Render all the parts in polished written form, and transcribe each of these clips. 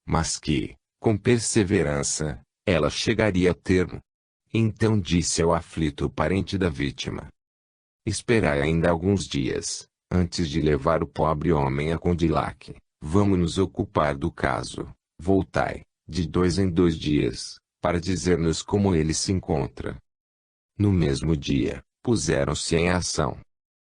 mas que, com perseverança, ela chegaria a termo. Então disse ao aflito parente da vítima: esperai ainda alguns dias, antes de levar o pobre homem a Condillac. Vamos nos ocupar do caso. Voltai, de 2 em 2 dias, para dizer-nos como ele se encontra. No mesmo dia, puseram-se em ação.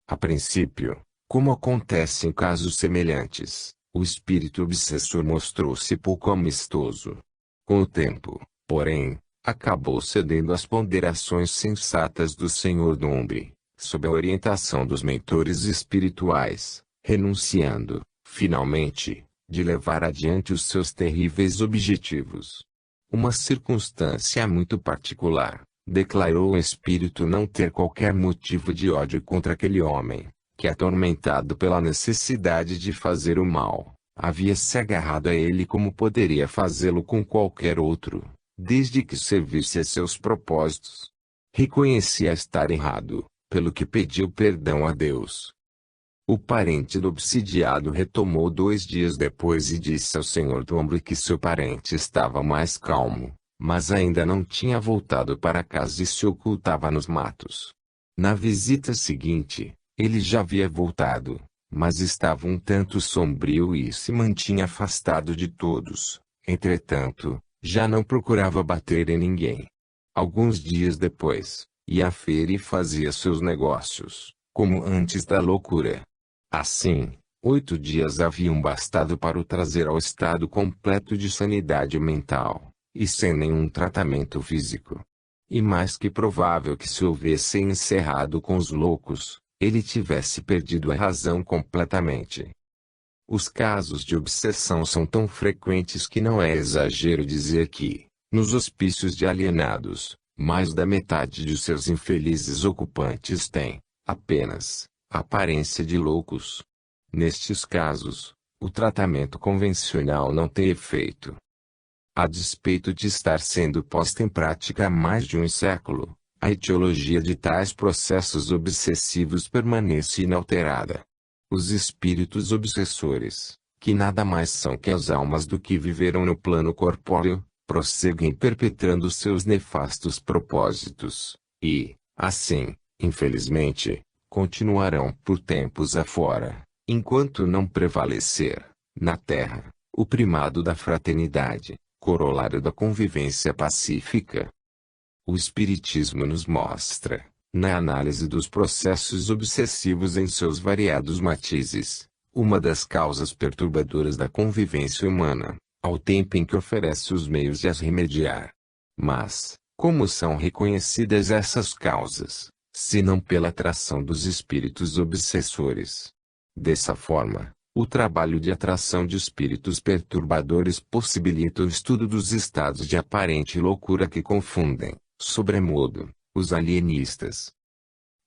A princípio, como acontece em casos semelhantes, o espírito obsessor mostrou-se pouco amistoso. Com o tempo, porém, acabou cedendo às ponderações sensatas do Senhor Nombre, sob a orientação dos mentores espirituais, renunciando, finalmente, de levar adiante os seus terríveis objetivos. Uma circunstância muito particular, declarou o espírito não ter qualquer motivo de ódio contra aquele homem, que, atormentado pela necessidade de fazer o mal, havia se agarrado a ele como poderia fazê-lo com qualquer outro, desde que servisse a seus propósitos. Reconhecia estar errado, pelo que pediu perdão a Deus. O parente do obsidiado retomou 2 dias depois e disse ao senhor do ombro que seu parente estava mais calmo, mas ainda não tinha voltado para casa e se ocultava nos matos. Na visita seguinte, ele já havia voltado, mas estava um tanto sombrio e se mantinha afastado de todos. Entretanto, já não procurava bater em ninguém. Alguns dias depois, ia à feira e fazia seus negócios, como antes da loucura. Assim, 8 dias haviam bastado para o trazer ao estado completo de sanidade mental, e sem nenhum tratamento físico. E mais que provável que se houvesse encerrado com os loucos, ele tivesse perdido a razão completamente. Os casos de obsessão são tão frequentes que não é exagero dizer que, nos hospícios de alienados, mais da metade de seus infelizes ocupantes tem, apenas, aparência de loucos. Nestes casos, o tratamento convencional não tem efeito. A despeito de estar sendo posta em prática há mais de um século, a etiologia de tais processos obsessivos permanece inalterada. Os espíritos obsessores, que nada mais são que as almas do que viveram no plano corpóreo, prosseguem perpetrando seus nefastos propósitos, e, assim, infelizmente, continuarão por tempos afora, enquanto não prevalecer, na Terra, o primado da fraternidade, corolário da convivência pacífica. O Espiritismo nos mostra, na análise dos processos obsessivos em seus variados matizes, uma das causas perturbadoras da convivência humana, ao tempo em que oferece os meios de as remediar. Mas, como são reconhecidas essas causas, se não pela atração dos espíritos obsessores? Dessa forma, o trabalho de atração de espíritos perturbadores possibilita o estudo dos estados de aparente loucura que confundem, sobremodo, os alienistas.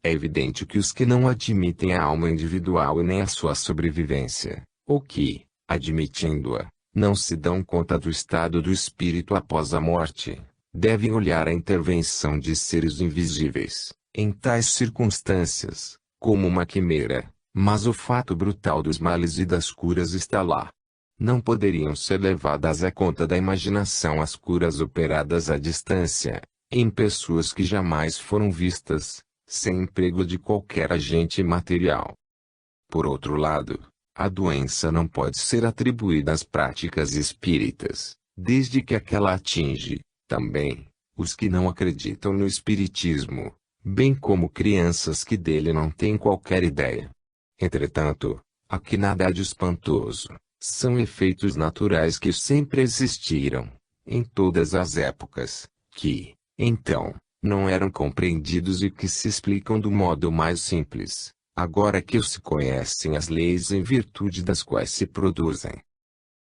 É evidente que os que não admitem a alma individual e nem a sua sobrevivência, ou que, admitindo-a, não se dão conta do estado do espírito após a morte, devem olhar a intervenção de seres invisíveis, em tais circunstâncias, como uma quimera, mas o fato brutal dos males e das curas está lá. Não poderiam ser levadas à conta da imaginação as curas operadas à distância, em pessoas que jamais foram vistas, sem emprego de qualquer agente material. Por outro lado, a doença não pode ser atribuída às práticas espíritas, desde que aquela atinge, também, os que não acreditam no espiritismo, bem como crianças que dele não têm qualquer ideia. Entretanto, aqui nada há de espantoso, são efeitos naturais que sempre existiram, em todas as épocas, que, então, não eram compreendidos e que se explicam do modo mais simples, agora que se conhecem as leis em virtude das quais se produzem.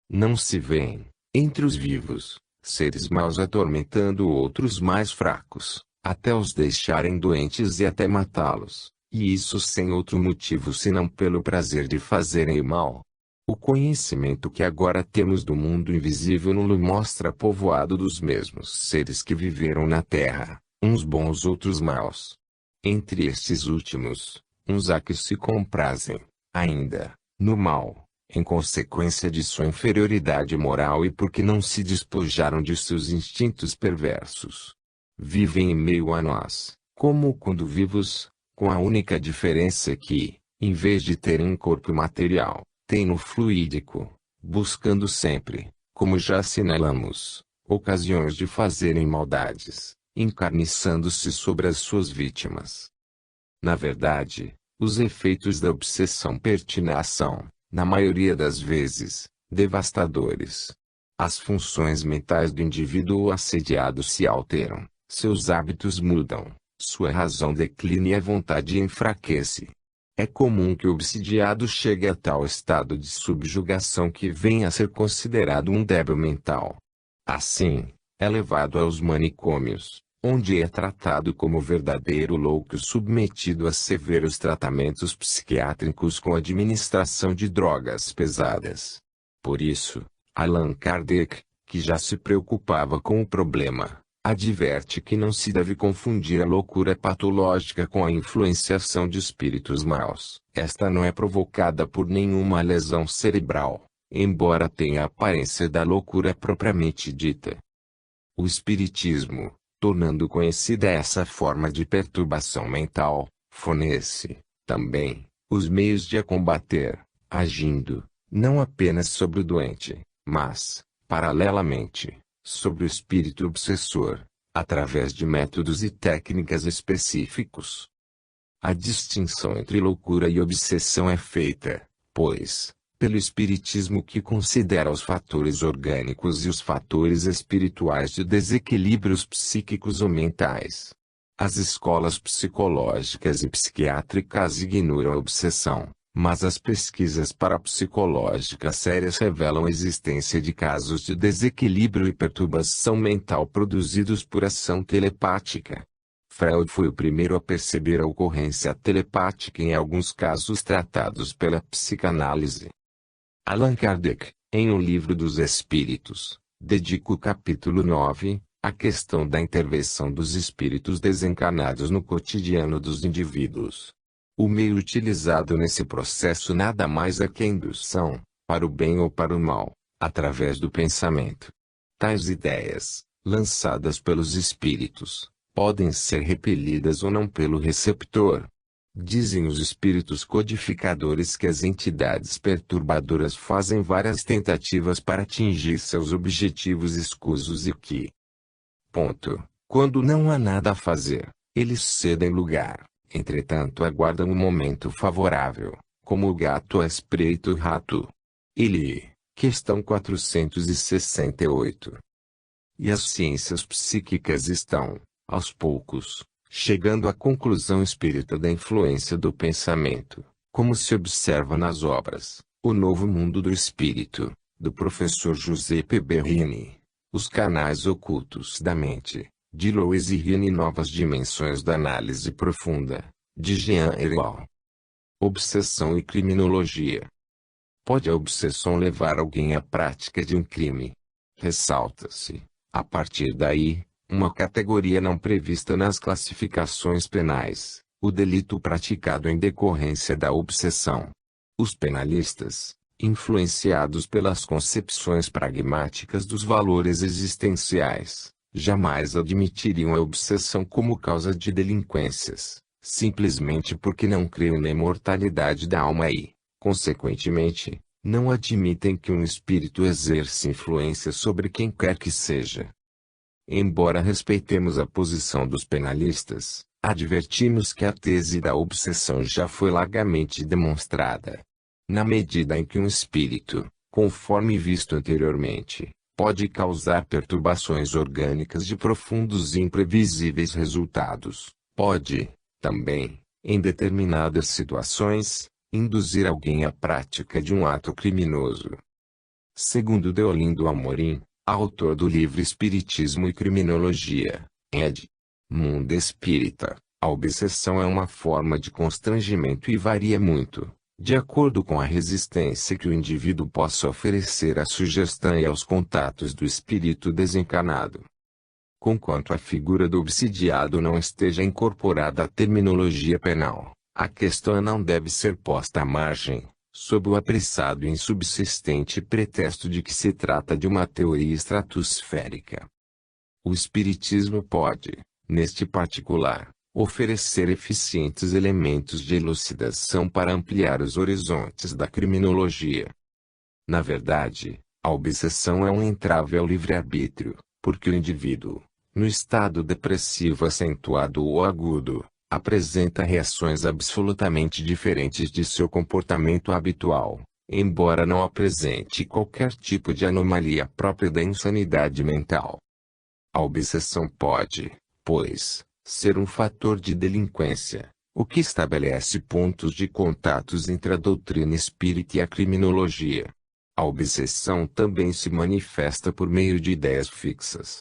Não se vêem, entre os vivos, seres maus atormentando outros mais fracos, até os deixarem doentes e até matá-los, e isso sem outro motivo senão pelo prazer de fazerem o mal. O conhecimento que agora temos do mundo invisível nos mostra povoado dos mesmos seres que viveram na Terra, uns bons outros maus. Entre estes últimos, uns há que se comprazem, ainda, no mal, em consequência de sua inferioridade moral e porque não se despojaram de seus instintos perversos. Vivem em meio a nós, como quando vivos, com a única diferença que, em vez de terem um corpo material, têm no fluídico, buscando sempre, como já assinalamos, ocasiões de fazerem maldades, encarniçando-se sobre as suas vítimas. Na verdade, os efeitos da obsessão pertinaz são, na maioria das vezes, devastadores. As funções mentais do indivíduo assediado se alteram, seus hábitos mudam, sua razão declina e a vontade enfraquece. É comum que o obsidiado chegue a tal estado de subjugação que venha a ser considerado um débil mental. Assim, é levado aos manicômios, onde é tratado como verdadeiro louco submetido a severos tratamentos psiquiátricos com administração de drogas pesadas. Por isso, Allan Kardec, que já se preocupava com o problema, adverte que não se deve confundir a loucura patológica com a influenciação de espíritos maus. Esta não é provocada por nenhuma lesão cerebral, embora tenha a aparência da loucura propriamente dita. O espiritismo, tornando conhecida essa forma de perturbação mental, fornece, também, os meios de a combater, agindo, não apenas sobre o doente, mas, paralelamente, sobre o espírito obsessor, através de métodos e técnicas específicos. A distinção entre loucura e obsessão é feita, pois, pelo espiritismo que considera os fatores orgânicos e os fatores espirituais de desequilíbrios psíquicos ou mentais. As escolas psicológicas e psiquiátricas ignoram a obsessão, mas as pesquisas parapsicológicas sérias revelam a existência de casos de desequilíbrio e perturbação mental produzidos por ação telepática. Freud foi o primeiro a perceber a ocorrência telepática em alguns casos tratados pela psicanálise. Allan Kardec, em O Livro dos Espíritos, dedica o capítulo 9, à questão da intervenção dos espíritos desencarnados no cotidiano dos indivíduos. O meio utilizado nesse processo nada mais é que a indução, para o bem ou para o mal, através do pensamento. Tais ideias, lançadas pelos espíritos, podem ser repelidas ou não pelo receptor. Dizem os espíritos codificadores que as entidades perturbadoras fazem várias tentativas para atingir seus objetivos escusos e que, quando não há nada a fazer, eles cedem lugar. Entretanto aguardam um momento favorável, como o gato à espreita o rato. Questão 468. E as ciências psíquicas estão, aos poucos, chegando à conclusão espírita da influência do pensamento, como se observa nas obras, O Novo Mundo do Espírito, do professor Giuseppe Berrini, Os Canais Ocultos da Mente, de Louis Hirn e Novas Dimensões da Análise Profunda, de Jean Herriot. Obsessão e criminologia. Pode a obsessão levar alguém à prática de um crime? Ressalta-se, a partir daí, uma categoria não prevista nas classificações penais, o delito praticado em decorrência da obsessão. Os penalistas, influenciados pelas concepções pragmáticas dos valores existenciais, jamais admitiriam a obsessão como causa de delinquências, simplesmente porque não creem na imortalidade da alma e, consequentemente, não admitem que um espírito exerça influência sobre quem quer que seja. Embora respeitemos a posição dos penalistas, advertimos que a tese da obsessão já foi largamente demonstrada. Na medida em que um espírito, conforme visto anteriormente, pode causar perturbações orgânicas de profundos e imprevisíveis resultados, pode, também, em determinadas situações, induzir alguém à prática de um ato criminoso. Segundo Deolindo Amorim, autor do livro Espiritismo e Criminologia, ed. Mundo Espírita, a obsessão é uma forma de constrangimento e varia muito, de acordo com a resistência que o indivíduo possa oferecer à sugestão e aos contatos do espírito desencarnado. Conquanto a figura do obsidiado não esteja incorporada à terminologia penal, a questão não deve ser posta à margem, sob o apressado e insubsistente pretexto de que se trata de uma teoria estratosférica. O Espiritismo pode, neste particular, oferecer eficientes elementos de elucidação para ampliar os horizontes da criminologia. Na verdade, a obsessão é um entrave ao livre-arbítrio, porque o indivíduo, no estado depressivo acentuado ou agudo, apresenta reações absolutamente diferentes de seu comportamento habitual, embora não apresente qualquer tipo de anomalia própria da insanidade mental. A obsessão pode, pois, ser um fator de delinquência, o que estabelece pontos de contatos entre a doutrina espírita e a criminologia. A obsessão também se manifesta por meio de ideias fixas.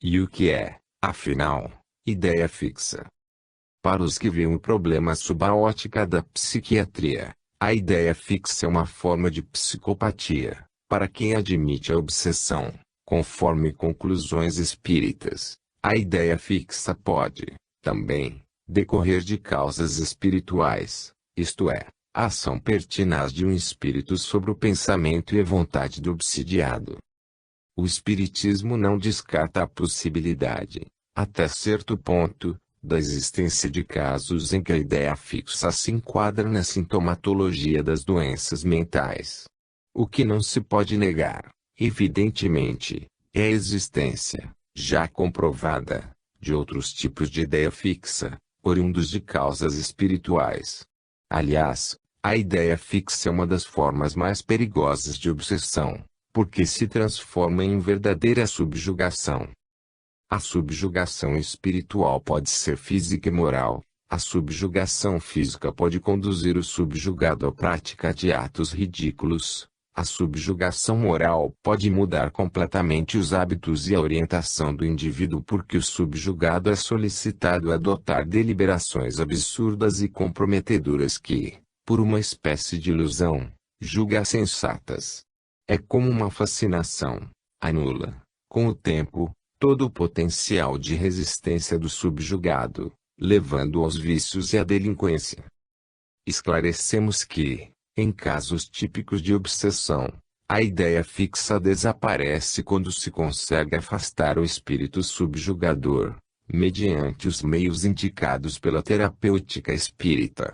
E o que é, afinal, ideia fixa? Para os que veem o problema sob a ótica da psiquiatria, a ideia fixa é uma forma de psicopatia, para quem admite a obsessão. Conforme conclusões espíritas, a ideia fixa pode, também, decorrer de causas espirituais, isto é, a ação pertinaz de um espírito sobre o pensamento e a vontade do obsidiado. O Espiritismo não descarta a possibilidade, até certo ponto, da existência de casos em que a ideia fixa se enquadra na sintomatologia das doenças mentais. O que não se pode negar, evidentemente, é a existência, já comprovada, de outros tipos de ideia fixa, oriundos de causas espirituais. Aliás, a ideia fixa é uma das formas mais perigosas de obsessão, porque se transforma em verdadeira subjugação. A subjugação espiritual pode ser física e moral. A subjugação física pode conduzir o subjugado à prática de atos ridículos. A subjugação moral pode mudar completamente os hábitos e a orientação do indivíduo porque o subjugado é solicitado a adotar deliberações absurdas e comprometedoras que, por uma espécie de ilusão, julga sensatas. É como uma fascinação, anula, com o tempo, todo o potencial de resistência do subjugado, levando-o aos vícios e à delinquência. Esclarecemos que, em casos típicos de obsessão, a ideia fixa desaparece quando se consegue afastar o espírito subjugador, mediante os meios indicados pela terapêutica espírita.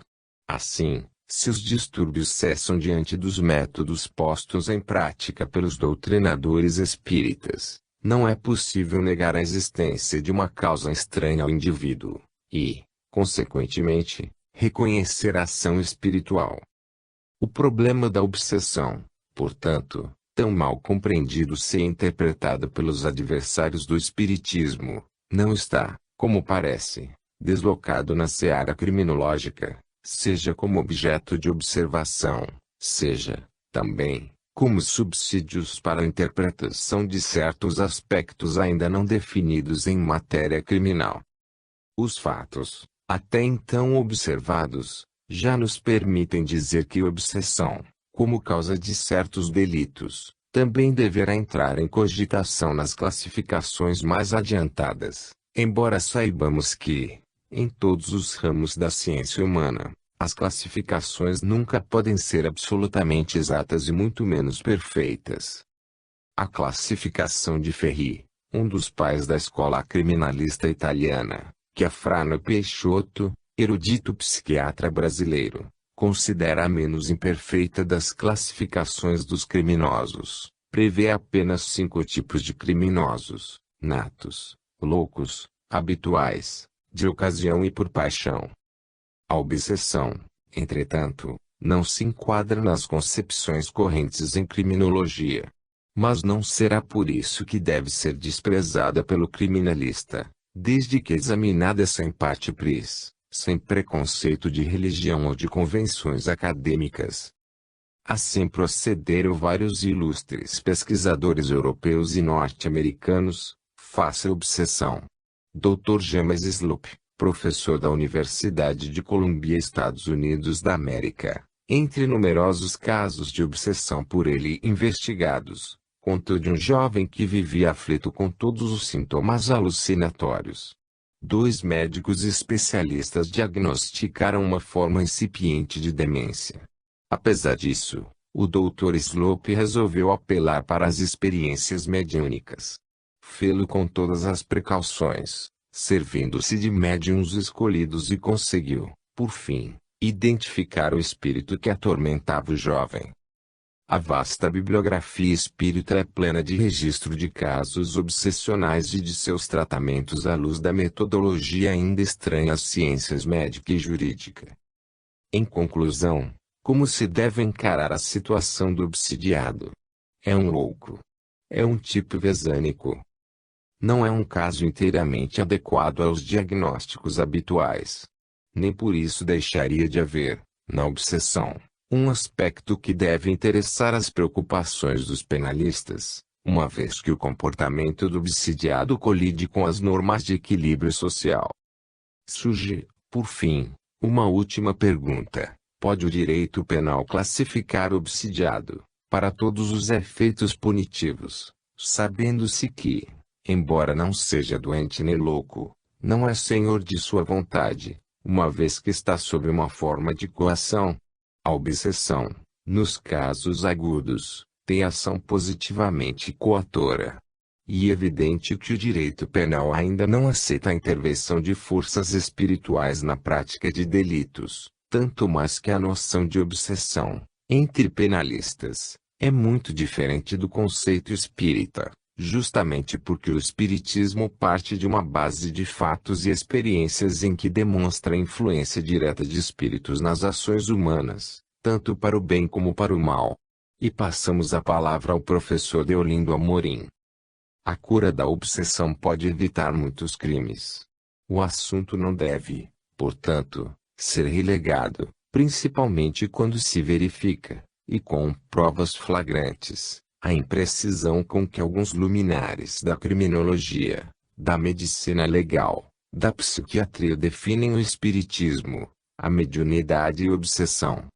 Assim, se os distúrbios cessam diante dos métodos postos em prática pelos doutrinadores espíritas, não é possível negar a existência de uma causa estranha ao indivíduo, e, consequentemente, reconhecer a ação espiritual. O problema da obsessão, portanto, tão mal compreendido e interpretado pelos adversários do espiritismo, não está, como parece, deslocado na seara criminológica, seja como objeto de observação, seja, também, como subsídios para a interpretação de certos aspectos ainda não definidos em matéria criminal. Os fatos, até então observados, já nos permitem dizer que a obsessão, como causa de certos delitos, também deverá entrar em cogitação nas classificações mais adiantadas, embora saibamos que, em todos os ramos da ciência humana, as classificações nunca podem ser absolutamente exatas e muito menos perfeitas. A classificação de Ferri, um dos pais da escola criminalista italiana, que é Frano Peixoto, erudito psiquiatra brasileiro, considera a menos imperfeita das classificações dos criminosos, prevê apenas 5 tipos de criminosos: natos, loucos, habituais, de ocasião e por paixão. A obsessão, entretanto, não se enquadra nas concepções correntes em criminologia. Mas não será por isso que deve ser desprezada pelo criminalista, desde que examinada sem parte pris, sem preconceito de religião ou de convenções acadêmicas. Assim procederam vários ilustres pesquisadores europeus e norte-americanos, face à obsessão. Dr. James Slope, professor da Universidade de Columbia, Estados Unidos da América, entre numerosos casos de obsessão por ele investigados, contou de um jovem que vivia aflito com todos os sintomas alucinatórios. 2 médicos especialistas diagnosticaram uma forma incipiente de demência. Apesar disso, o Dr. Slope resolveu apelar para as experiências mediúnicas. Fê-lo com todas as precauções, servindo-se de médiuns escolhidos e conseguiu, por fim, identificar o espírito que atormentava o jovem. A vasta bibliografia espírita é plena de registro de casos obsessionais e de seus tratamentos à luz da metodologia ainda estranha às ciências médica e jurídica. Em conclusão, como se deve encarar a situação do obsidiado? É um louco. É um tipo vesânico. Não é um caso inteiramente adequado aos diagnósticos habituais. Nem por isso deixaria de haver, na obsessão, um aspecto que deve interessar as preocupações dos penalistas, uma vez que o comportamento do obsidiado colide com as normas de equilíbrio social. Surge, por fim, uma última pergunta: pode o direito penal classificar o obsidiado, para todos os efeitos punitivos, sabendo-se que, embora não seja doente nem louco, não é senhor de sua vontade, uma vez que está sob uma forma de coação? A obsessão, nos casos agudos, tem ação positivamente coatora. E é evidente que o direito penal ainda não aceita a intervenção de forças espirituais na prática de delitos, tanto mais que a noção de obsessão, entre penalistas, é muito diferente do conceito espírita, justamente porque o espiritismo parte de uma base de fatos e experiências em que demonstra a influência direta de espíritos nas ações humanas, tanto para o bem como para o mal. E passamos a palavra ao professor Deolindo Amorim. A cura da obsessão pode evitar muitos crimes. O assunto não deve, portanto, ser relegado, principalmente quando se verifica, e com provas flagrantes, a imprecisão com que alguns luminares da criminologia, da medicina legal, da psiquiatria definem o espiritismo, a mediunidade e a obsessão.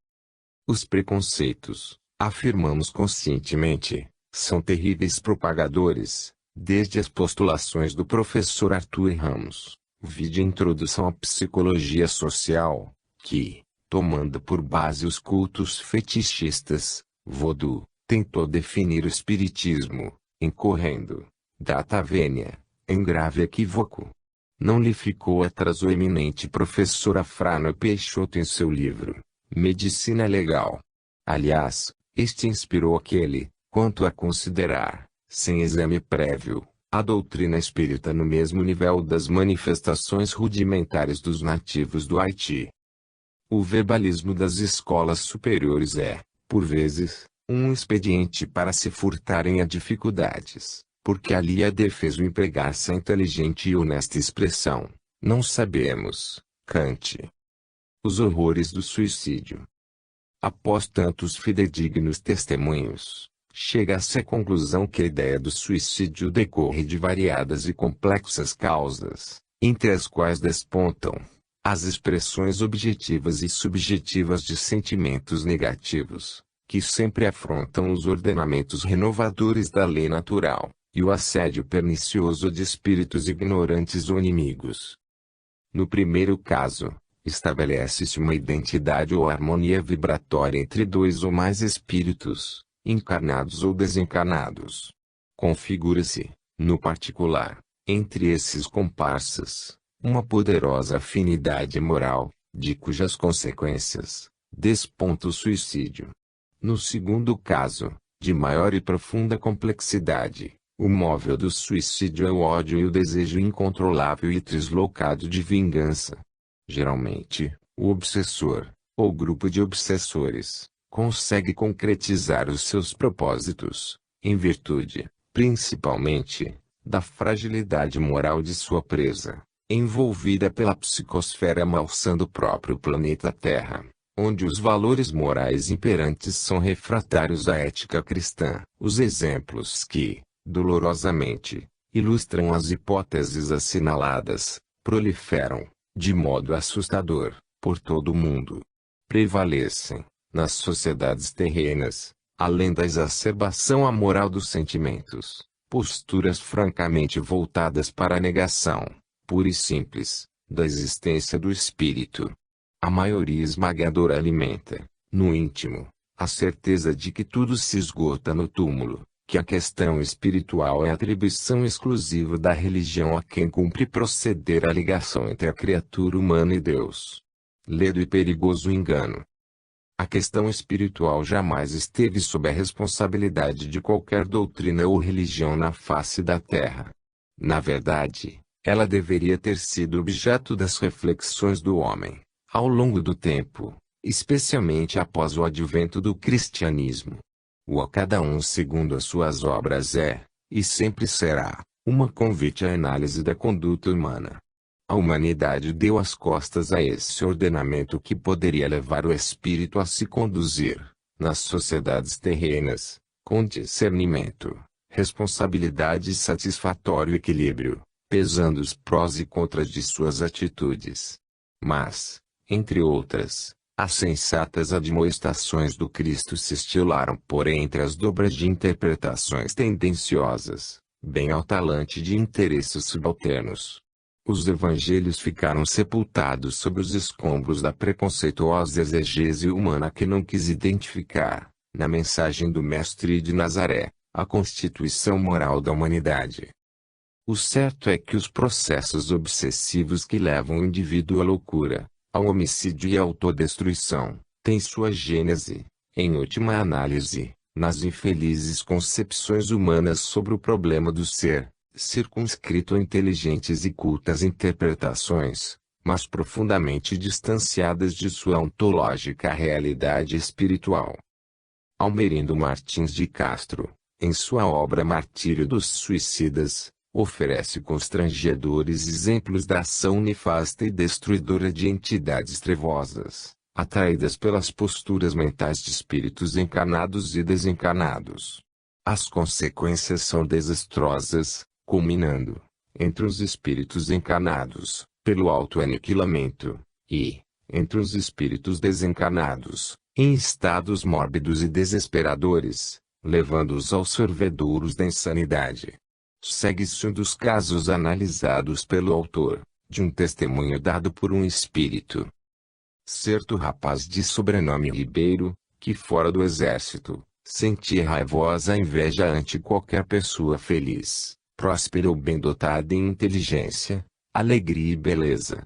Os preconceitos, afirmamos conscientemente, são terríveis propagadores, desde as postulações do professor Arthur Ramos, vide Introdução à Psicologia Social, que, tomando por base os cultos fetichistas, voodoo, tentou definir o espiritismo, incorrendo, data vênia, em grave equívoco. Não lhe ficou atrás o eminente professor Afrânio Peixoto em seu livro, Medicina Legal. Aliás, este inspirou aquele, quanto a considerar, sem exame prévio, a doutrina espírita no mesmo nível das manifestações rudimentares dos nativos do Haiti. O verbalismo das escolas superiores é, por vezes, um expediente para se furtarem a dificuldades, porque ali é defeso empregar-se a inteligente e honesta expressão, não sabemos, Kant. Os horrores do suicídio. Após tantos fidedignos testemunhos, chega-se à conclusão que a ideia do suicídio decorre de variadas e complexas causas, entre as quais despontam as expressões objetivas e subjetivas de sentimentos negativos, que sempre afrontam os ordenamentos renovadores da lei natural, e o assédio pernicioso de espíritos ignorantes ou inimigos. No primeiro caso, estabelece-se uma identidade ou harmonia vibratória entre dois ou mais espíritos, encarnados ou desencarnados. Configura-se, no particular, entre esses comparsas, uma poderosa afinidade moral, de cujas consequências desponta o suicídio. No segundo caso, de maior e profunda complexidade, o móvel do suicídio é o ódio e o desejo incontrolável e deslocado de vingança. Geralmente, o obsessor, ou grupo de obsessores, consegue concretizar os seus propósitos, em virtude, principalmente, da fragilidade moral de sua presa, envolvida pela psicosfera malsã do próprio planeta Terra, onde os valores morais imperantes são refratários à ética cristã. Os exemplos que, dolorosamente, ilustram as hipóteses assinaladas, proliferam, de modo assustador, por todo o mundo. Prevalecem, nas sociedades terrenas, além da exacerbação amoral dos sentimentos, posturas francamente voltadas para a negação, pura e simples, da existência do espírito. A maioria esmagadora alimenta, No íntimo, a certeza de que tudo se esgota no túmulo, que a questão espiritual é atribuição exclusiva da religião a quem cumpre proceder a ligação entre a criatura humana e Deus. Ledo e perigoso engano. A questão espiritual jamais esteve sob a responsabilidade de qualquer doutrina ou religião na face da terra. Na verdade, ela deveria ter sido objeto das reflexões do homem, ao longo do tempo, especialmente após o advento do cristianismo. O a cada um segundo as suas obras é, e sempre será, uma convite à análise da conduta humana. A humanidade deu as costas a esse ordenamento que poderia levar o espírito a se conduzir, nas sociedades terrenas, com discernimento, responsabilidade e satisfatório equilíbrio, pesando os prós e contras de suas atitudes. Mas, entre outras, as sensatas admoestações do Cristo se estilaram por entre as dobras de interpretações tendenciosas, bem ao talante de interesses subalternos. Os evangelhos ficaram sepultados sob os escombros da preconceituosa exegese humana que não quis identificar, na mensagem do Mestre de Nazaré, a constituição moral da humanidade. O certo é que os processos obsessivos que levam o indivíduo à loucura, ao homicídio e à autodestruição, têm sua gênese, em última análise, nas infelizes concepções humanas sobre o problema do ser, circunscrito a inteligentes e cultas interpretações, mas profundamente distanciadas de sua ontológica realidade espiritual. Almerindo Martins de Castro, em sua obra Martírio dos Suicidas, oferece constrangedores exemplos da ação nefasta e destruidora de entidades trevosas, atraídas pelas posturas mentais de espíritos encarnados e desencarnados. As consequências são desastrosas, culminando, entre os espíritos encarnados, pelo autoaniquilamento, e, entre os espíritos desencarnados, em estados mórbidos e desesperadores, levando-os aos fervedouros da insanidade. Segue-se um dos casos analisados pelo autor, de um testemunho dado por um espírito. Certo rapaz de sobrenome Ribeiro, que fora do exército, sentia raivosa inveja ante qualquer pessoa feliz, próspera ou bem dotada em inteligência, alegria e beleza.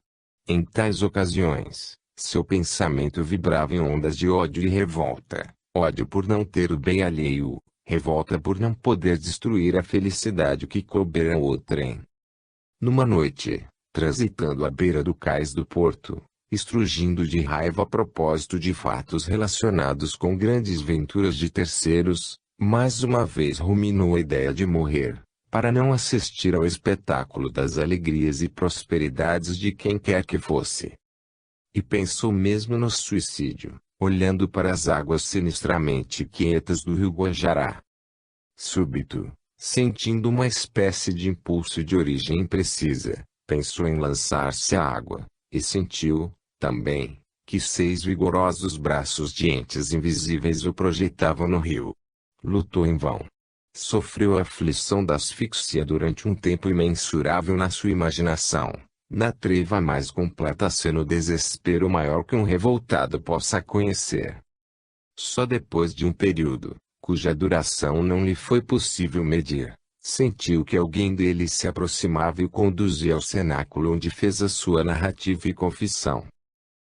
Em tais ocasiões, seu pensamento vibrava em ondas de ódio e revolta, ódio por não ter o bem alheio, revolta por não poder destruir a felicidade que coubera a outrem. Numa noite, transitando à beira do cais do porto, estrugindo de raiva a propósito de fatos relacionados com grandes venturas de terceiros, mais uma vez ruminou a ideia de morrer, para não assistir ao espetáculo das alegrias e prosperidades de quem quer que fosse. E pensou mesmo no suicídio, olhando para as águas sinistramente quietas do rio Guajará. Súbito, sentindo uma espécie de impulso de origem imprecisa, pensou em lançar-se à água, e sentiu, também, que 6 vigorosos braços de entes invisíveis o projetavam no rio. Lutou em vão. Sofreu a aflição da asfixia durante um tempo imensurável na sua imaginação, na treva mais completa sendo o desespero maior que um revoltado possa conhecer. Só depois de um período, cuja duração não lhe foi possível medir, sentiu que alguém dele se aproximava e o conduzia ao cenáculo onde fez a sua narrativa e confissão.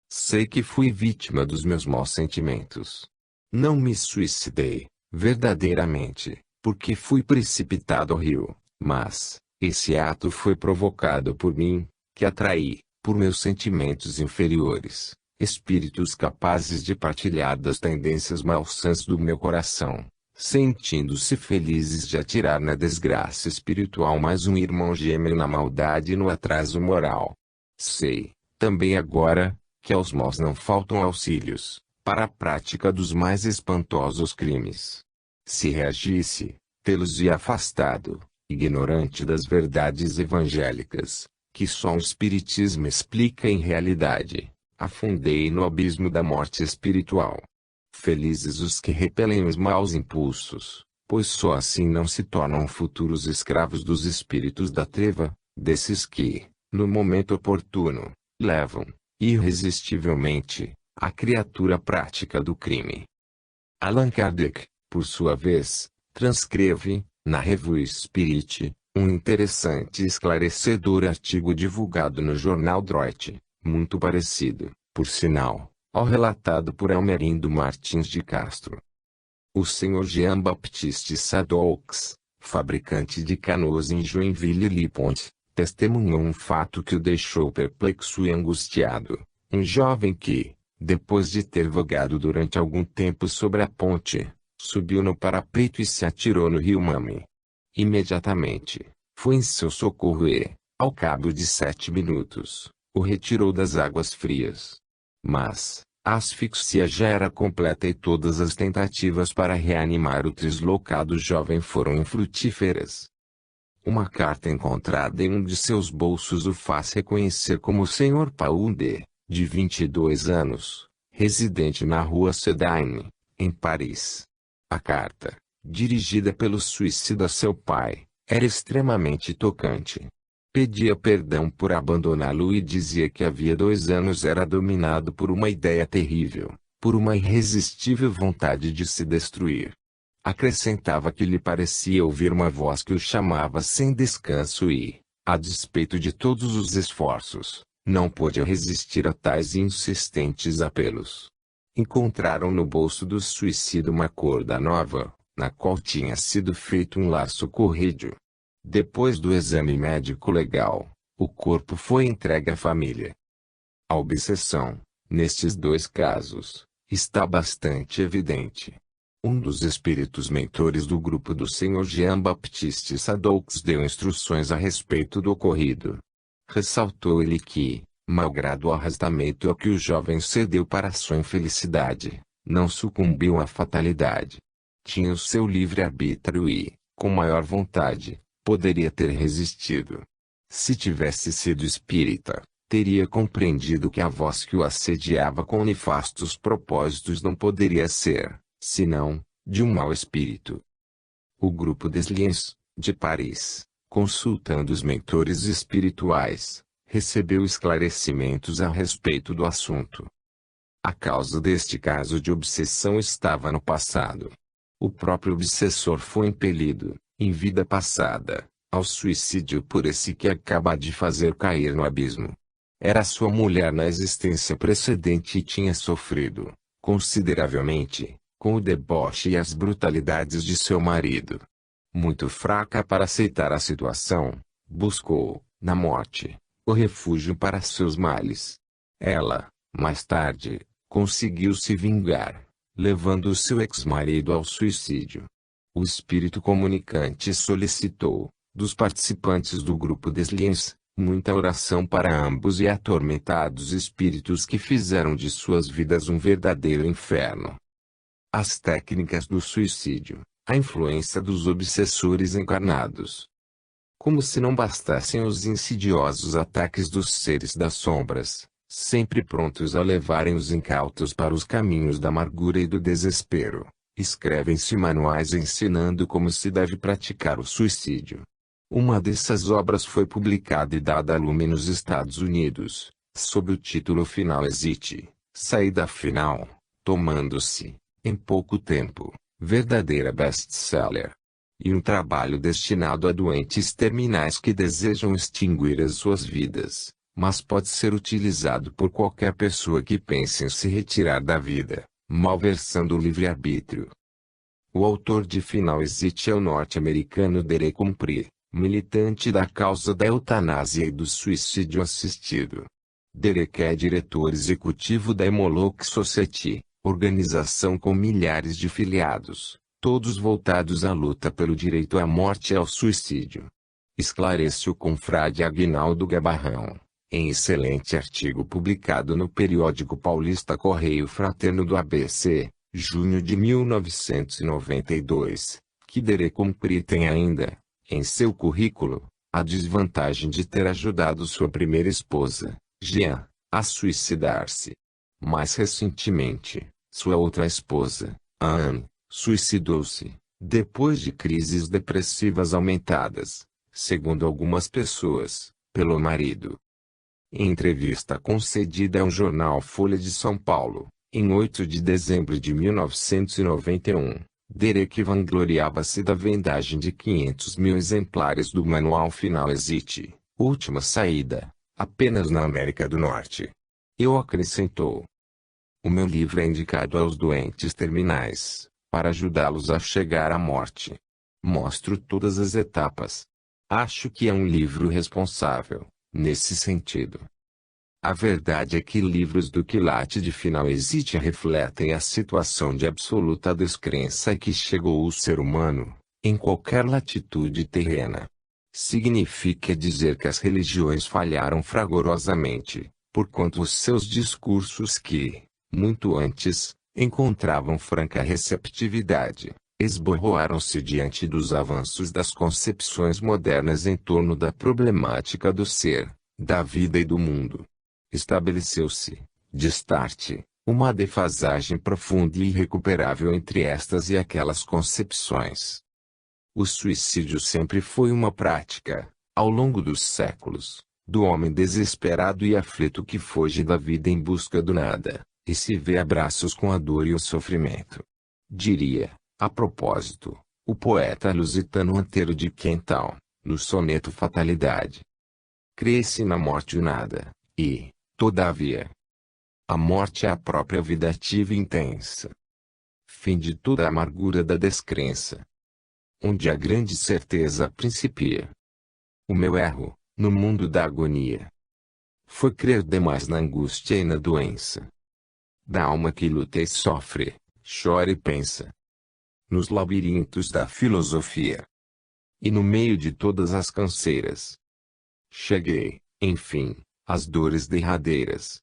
Sei que fui vítima dos meus maus sentimentos. Não me suicidei, verdadeiramente, porque fui precipitado ao rio, mas, esse ato foi provocado por mim, que atraí, por meus sentimentos inferiores, espíritos capazes de partilhar das tendências malsãs do meu coração, sentindo-se felizes de atirar na desgraça espiritual mais um irmão gêmeo na maldade e no atraso moral. Sei, também agora, que aos maus não faltam auxílios, para a prática dos mais espantosos crimes. Se reagisse, tê-los-ia afastado, ignorante das verdades evangélicas, que só o Espiritismo explica em realidade, afundei no abismo da morte espiritual. Felizes os que repelem os maus impulsos, pois só assim não se tornam futuros escravos dos espíritos da treva, desses que, no momento oportuno, levam, irresistivelmente, a criatura prática do crime. Allan Kardec, por sua vez, transcreve, na Revue Spirit, um interessante e esclarecedor artigo divulgado no jornal Droit, muito parecido, por sinal, ao relatado por Almerindo Martins de Castro. O Sr. Jean-Baptiste Sadoux, fabricante de canoas em Joinville-le-Pont, testemunhou um fato que o deixou perplexo e angustiado. Um jovem que, depois de ter vagado durante algum tempo sobre a ponte, subiu no parapeito e se atirou no rio Mame. Imediatamente, foi em seu socorro e, ao cabo de 7 minutos, o retirou das águas frias. Mas, a asfixia já era completa e todas as tentativas para reanimar o deslocado jovem foram infrutíferas. Uma carta encontrada em um de seus bolsos o faz reconhecer como o Sr. Paul de 22 anos, residente na rua Sedaine, em Paris. A carta, dirigida pelo suicida a seu pai, era extremamente tocante. Pedia perdão por abandoná-lo e dizia que havia 2 anos era dominado por uma ideia terrível, por uma irresistível vontade de se destruir. Acrescentava que lhe parecia ouvir uma voz que o chamava sem descanso e, a despeito de todos os esforços, não pôde resistir a tais insistentes apelos. Encontraram no bolso do suicida uma corda nova, na qual tinha sido feito um laço corrídeo. Depois do exame médico legal, o corpo foi entregue à família. A obsessão, nestes 2 casos, está bastante evidente. Um dos espíritos mentores do grupo do Sr. Jean-Baptiste Sadoux deu instruções a respeito do ocorrido. Ressaltou ele que, malgrado o arrastamento a que o jovem cedeu para sua infelicidade, não sucumbiu à fatalidade. Tinha o seu livre-arbítrio e, com maior vontade, poderia ter resistido. Se tivesse sido espírita, teria compreendido que a voz que o assediava com nefastos propósitos não poderia ser, senão, de um mau espírito. O grupo des Liens, de Paris, consultando os mentores espirituais, recebeu esclarecimentos a respeito do assunto. A causa deste caso de obsessão estava no passado. O próprio obsessor foi impelido, em vida passada, ao suicídio por esse que acaba de fazer cair no abismo. Era sua mulher na existência precedente e tinha sofrido, consideravelmente, com o deboche e as brutalidades de seu marido. Muito fraca para aceitar a situação, buscou, na morte, o refúgio para seus males. Ela, mais tarde, conseguiu se vingar, levando o seu ex-marido ao suicídio. O espírito comunicante solicitou, dos participantes do grupo des Liens, muita oração para ambos e atormentados espíritos que fizeram de suas vidas um verdadeiro inferno. As técnicas do suicídio, a influência dos obsessores encarnados. Como se não bastassem os insidiosos ataques dos seres das sombras, sempre prontos a levarem os incautos para os caminhos da amargura e do desespero, escrevem-se manuais ensinando como se deve praticar o suicídio. Uma dessas obras foi publicada e dada a lume nos Estados Unidos, sob o título Final Exit, Saída Final, tomando-se, em pouco tempo, verdadeira best-seller. E um trabalho destinado a doentes terminais que desejam extinguir as suas vidas, mas pode ser utilizado por qualquer pessoa que pense em se retirar da vida, malversando o livre-arbítrio. O autor de Final Exit é o norte-americano Derek Humphrey, militante da causa da eutanásia e do suicídio assistido. Derek é diretor executivo da Hemlock Society, organização com milhares de filiados, todos voltados à luta pelo direito à morte e ao suicídio. Esclarece o confrade Aguinaldo Gabarrão, em excelente artigo publicado no periódico paulista Correio Fraterno do ABC, junho de 1992, que Derek Humphrey tem ainda, em seu currículo, a desvantagem de ter ajudado sua primeira esposa, Jean, a suicidar-se. Mais recentemente, sua outra esposa, Anne, suicidou-se, depois de crises depressivas aumentadas, segundo algumas pessoas, pelo marido. Em entrevista concedida ao jornal Folha de São Paulo, em 8 de dezembro de 1991, Derek vangloriava-se da vendagem de 500 mil exemplares do manual Final Exit, Última Saída, apenas na América do Norte. Eu acrescentou: o meu livro é indicado aos doentes terminais, para ajudá-los a chegar à morte. Mostro todas as etapas. Acho que é um livro responsável, nesse sentido. A verdade é que livros do quilate de Final Exit refletem a situação de absoluta descrença a que chegou o ser humano, em qualquer latitude terrena. Significa dizer que as religiões falharam fragorosamente, porquanto os seus discursos que, muito antes, encontravam franca receptividade, esborroaram-se diante dos avanços das concepções modernas em torno da problemática do ser, da vida e do mundo. Estabeleceu-se, de start, uma defasagem profunda e irrecuperável entre estas e aquelas concepções. O suicídio sempre foi uma prática, ao longo dos séculos, do homem desesperado e aflito que foge da vida em busca do nada, e se vê a braços com a dor e o sofrimento. Diria, a propósito, o poeta lusitano Antero de Quental, no soneto Fatalidade. Crê-se na morte o nada, e, todavia, a morte é a própria vida ativa e intensa. Fim de toda a amargura da descrença. Onde a grande certeza principia. O meu erro, no mundo da agonia, foi crer demais na angústia e na doença da alma que luta e sofre, chora e pensa. Nos labirintos da filosofia. E no meio de todas as canseiras. Cheguei, enfim, às dores derradeiras.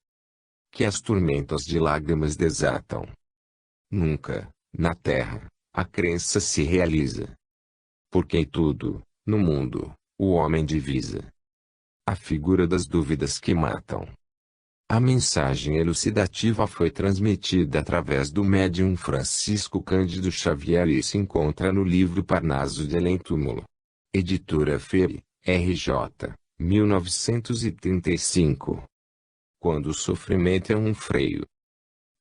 Que as tormentas de lágrimas desatam. Nunca, na terra, a crença se realiza. Porque em tudo, no mundo, o homem divisa a figura das dúvidas que matam. A mensagem elucidativa foi transmitida através do médium Francisco Cândido Xavier e se encontra no livro Parnaso de Além-Túmulo. Editora FEB, RJ, 1935. Quando o sofrimento é um freio.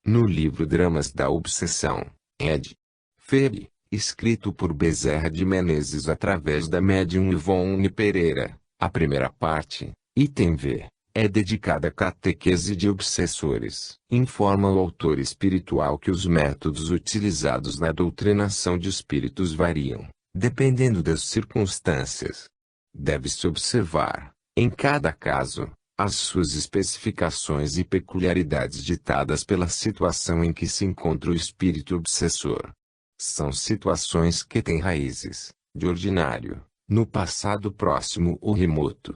No livro Dramas da Obsessão, ed. FEB, escrito por Bezerra de Menezes através da médium Ivone Pereira, a primeira parte, item V, é dedicada à catequese de obsessores. Informa o autor espiritual que os métodos utilizados na doutrinação de espíritos variam, dependendo das circunstâncias. Deve-se observar, em cada caso, as suas especificações e peculiaridades ditadas pela situação em que se encontra o espírito obsessor. São situações que têm raízes, de ordinário, no passado próximo ou remoto.